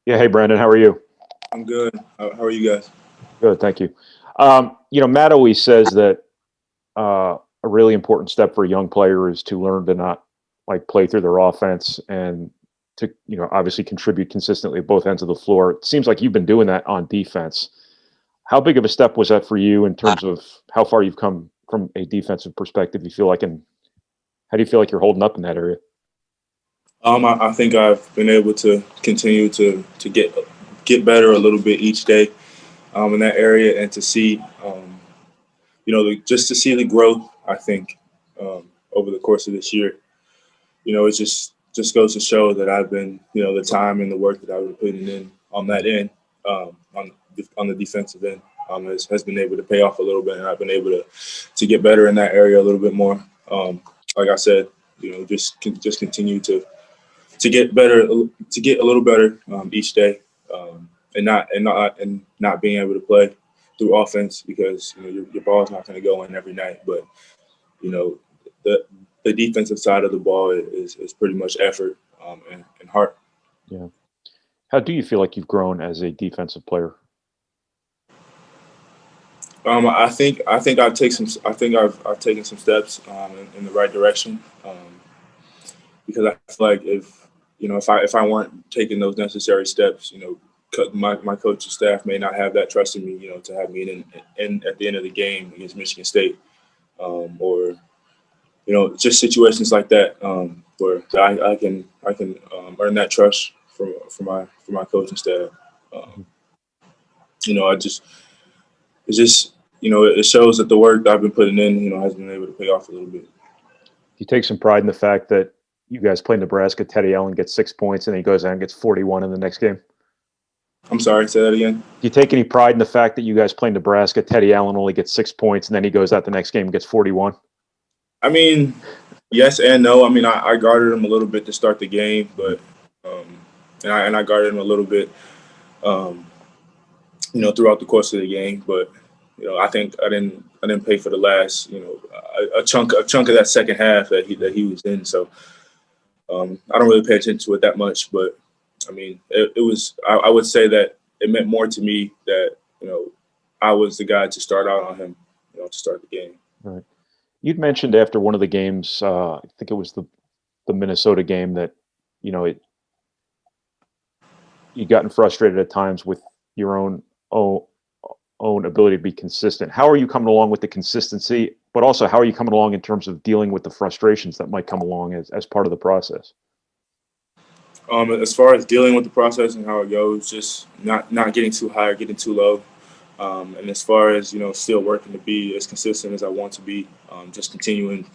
Yeah. Hey, Brandon, how are you? I'm good. How are you guys? Good, thank you. Matt always says that a really important step for a young player is to learn to not like play through their offense and to, obviously contribute consistently at both ends of the floor. It seems like you've been doing that on defense. How big of a step was that for you in terms of how far you've come from a defensive perspective? You feel like, and how do you feel like you're holding up in that area? I think I've been able to continue to get better a little bit each day in that area, and to see just to see the growth. I think over the course of this year, it just goes to show that I've been the time and the work that I've been putting in on that end, on the defensive end, has been able to pay off a little bit, and I've been able to get better in that area a little bit more. Like I said, just continue to get better, to get a little better each day, and not being able to play through offense, because your ball's not going to go in every night. But you know the the defensive side of the ball is pretty much effort, and heart. Yeah. How do you feel like you've grown as a defensive player? I think I've taken some steps in the right direction, because I feel like if I weren't taking those necessary steps, my coaching staff may not have that trust in me, to have me in at the end of the game against Michigan State, or just situations like that, where I can earn that trust for my coaching staff. Um, I just it's just it shows that the work that I've been putting in, has been able to pay off a little bit. You take some pride in the fact that you guys play Nebraska. Teddy Allen gets 6 points, and then he goes out and gets 41 in the next game. I'm sorry, say that again. Do you take any pride in the fact that you guys play Nebraska? Teddy Allen only gets 6 points, and then he goes out the next game and gets 41. I mean, yes and no. I mean, I guarded him a little bit to start the game, but um, and I guarded him a little bit, um, throughout the course of the game. But I think I didn't pay for the last, a chunk of that second half that he was in. So I don't really pay attention to it that much. But I mean, it was. I would say that it meant more to me that I was the guy to start out on him, to start the game. Right. You'd mentioned after one of the games, I think it was the Minnesota game, that it, you gotten frustrated at times with your own own ability to be consistent. How are you coming along with the consistency, but also how are you coming along in terms of dealing with the frustrations that might come along as part of the process? As far as dealing with the process and how it goes, just not getting too high or getting too low. And as far as still working to be as consistent as I want to be, just continuing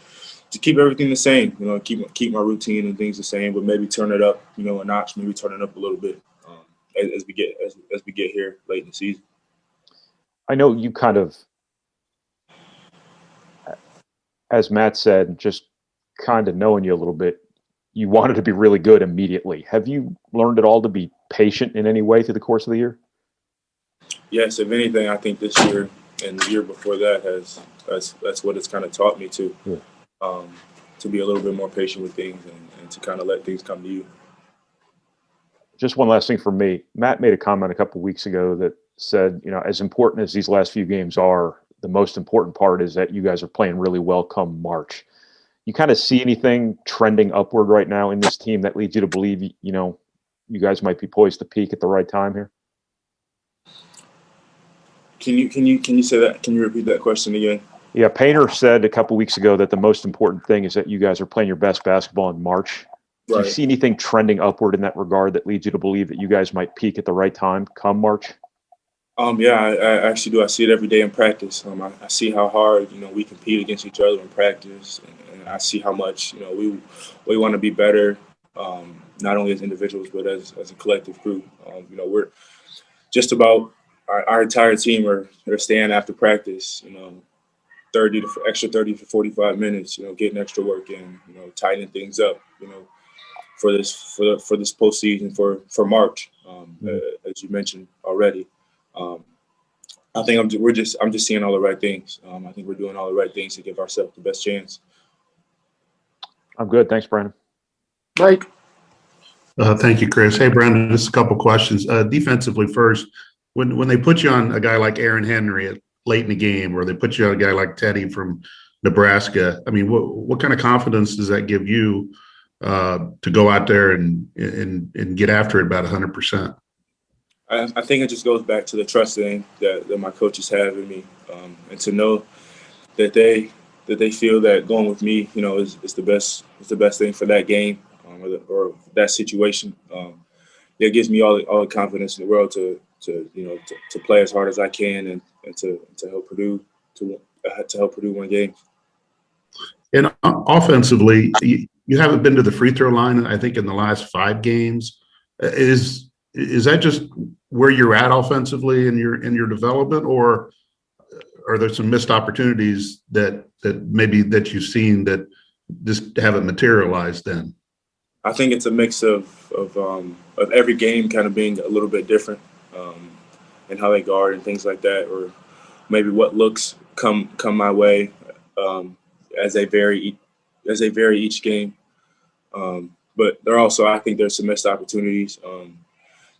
to keep everything the same. Keep my routine and things the same, but maybe turn it up, a notch. Maybe turn it up a little bit, as we get here late in the season. I know you kind of, as Matt said, just kind of knowing you a little bit, you wanted to be really good immediately. Have you learned at all to be patient in any way through the course of the year? Yes, if anything, I think this year and the year before that that's what it's kind of taught me Yeah. um, to be a little bit more patient with things, and to kind of let things come to you. Just one last thing for me. Matt made a comment a couple of weeks ago that said, as important as these last few games are, the most important part is that you guys are playing really well come March. You kind of see anything trending upward right now in this team that leads you to believe, you guys might be poised to peak at the right time here? Can you say that? Can you repeat that question again? Yeah, Painter said a couple weeks ago that the most important thing is that you guys are playing your best basketball in March. Do you Right. see anything trending upward in that regard that leads you to believe that you guys might peak at the right time come March? Yeah, I actually do. I see it every day in practice. I see how hard we compete against each other in practice, and I see how much we want to be better, not only as individuals but as a collective group. We're just about our entire team are staying after practice. 30 to 45 minutes. Getting extra work in. Tightening things up. For this postseason for March, Mhm. as you mentioned already. Um, I think I'm just seeing all the right things. I think we're doing all the right things to give ourselves the best chance. I'm good. Thanks, Brandon. Mike, Thank you, Chris. Hey, Brandon, just a couple questions. Defensively first, when they put you on a guy like Aaron Henry late in the game, or they put you on a guy like Teddy from Nebraska, I mean, what kind of confidence does that give you to go out there and get after it about 100%? I think it just goes back to the trust thing that my coaches have in me, and to know that they feel that going with me, is the best thing for that game, or that situation. It gives me all the confidence in the world to play as hard as I can and to help Purdue to help Purdue win games. And offensively, you haven't been to the free throw line, I think, in the last 5 games. Is that just where you're at offensively in your development, or are there some missed opportunities that maybe that you've seen that just haven't materialized then? I think it's a mix of every game kind of being a little bit different, and how they guard and things like that, or maybe what looks come my way, as they vary each game. But I think there's some missed opportunities.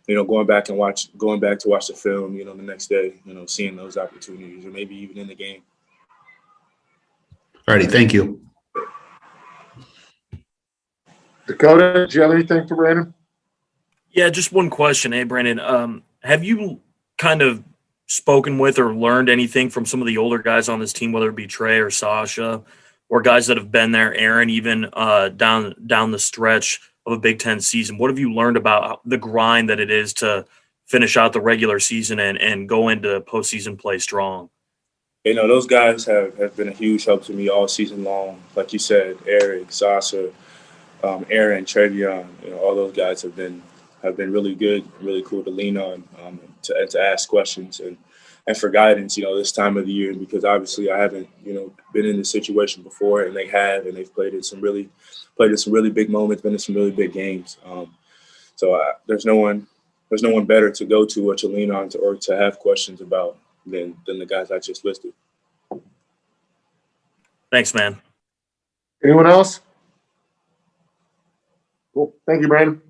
Going back to watch the film, the next day, seeing those opportunities, or maybe even in the game. All righty, thank you. Dakota, do you have anything for Brandon? Yeah, just one question. Hey, Brandon, have you kind of spoken with or learned anything from some of the older guys on this team, whether it be Trey or Sasha, or guys that have been there, Aaron, even down the stretch of a Big Ten season? What have you learned about the grind that it is to finish out the regular season and go into postseason play strong? Those guys have been a huge help to me all season long. Like you said, Eric, Sasha, Aaron, Trevion, all those guys have been really good, really cool to lean on, to ask questions and for guidance, this time of the year, because obviously I haven't, been in this situation before, and they've played in some really big moments, been in some really big games. There's no one better to go to or to lean on or to have questions about than the guys I just listed. Thanks, man. Anyone else? Cool. Thank you, Brandon.